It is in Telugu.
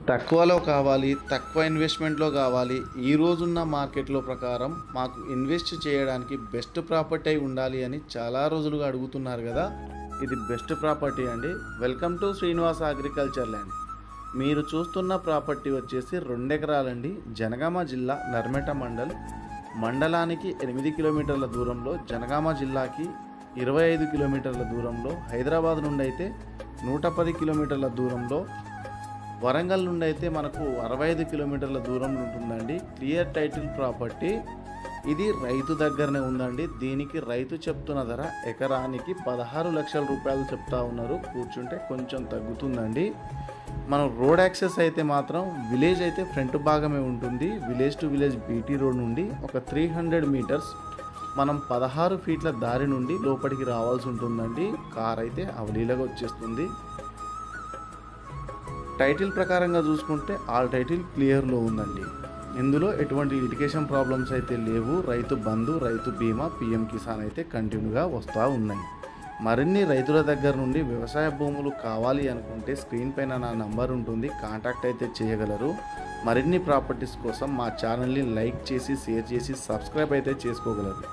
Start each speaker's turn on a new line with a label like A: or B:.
A: తక్కువలో కావాలి, తక్కువ ఇన్వెస్ట్మెంట్లో కావాలి, ఈ రోజున్న మార్కెట్లో ప్రకారం మాకు ఇన్వెస్ట్ చేయడానికి బెస్ట్ ప్రాపర్టీ అయి ఉండాలి అని చాలా రోజులుగా అడుగుతున్నారు కదా. ఇది బెస్ట్ ప్రాపర్టీ అండి. Welcome to Srinivasa agriculture land. మీరు చూస్తున్న ప్రాపర్టీ వచ్చేసి 2 ఎకరాలండి. జనగామ జిల్లా నర్మెట మండలానికి 8 కిలోమీటర్ల దూరంలో, జనగామ జిల్లాకి 25 కిలోమీటర్ల దూరంలో, హైదరాబాద్ నుండి అయితే 110 కిలోమీటర్ల దూరంలో, వరంగల్ నుండి అయితే మనకు 65 కిలోమీటర్ల దూరంలో ఉంటుందండి. Clear title property. ఇది రైతు దగ్గరనే ఉందండి. దీనికి రైతు చెప్తున్న ధర ఎకరానికి 16 లక్షల రూపాయలు చెప్తా ఉన్నారు. కూర్చుంటే కొంచెం తగ్గుతుందండి. మనం రోడ్ యాక్సెస్ అయితే మాత్రం విలేజ్ అయితే ఫ్రంట్ భాగమే ఉంటుంది. Village to village BT road నుండి ఒక 300 మీటర్స్ మనం 16 ఫీట్ల దారి నుండి లోపలికి రావాల్సి ఉంటుందండి. కార్ అయితే అవలీలగా వచ్చేస్తుంది. టైటిల్ ప్రకారంగా చూసుకుంటే ఆల్ టైటిల్ క్లియర్లో ఉందండి. ఇందులో ఎటువంటి లిటిగేషన్ ప్రాబ్లమ్స్ అయితే లేవు. రైతు బంధు, రైతు బీమా, పిఎం కిసాన్ అయితే కంటిన్యూగా వస్తూ ఉన్నాయి. మరిన్ని రైతుల దగ్గర నుండి వ్యవసాయ భూములు కావాలి అనుకుంటే స్క్రీన్ పైన నా నంబర్ ఉంటుంది, కాంటాక్ట్ అయితే చేయగలరు. మరిన్ని ప్రాపర్టీస్ కోసం మా ఛానల్ని లైక్ చేసి, షేర్ చేసి, సబ్స్క్రైబ్ అయితే చేసుకోగలరు.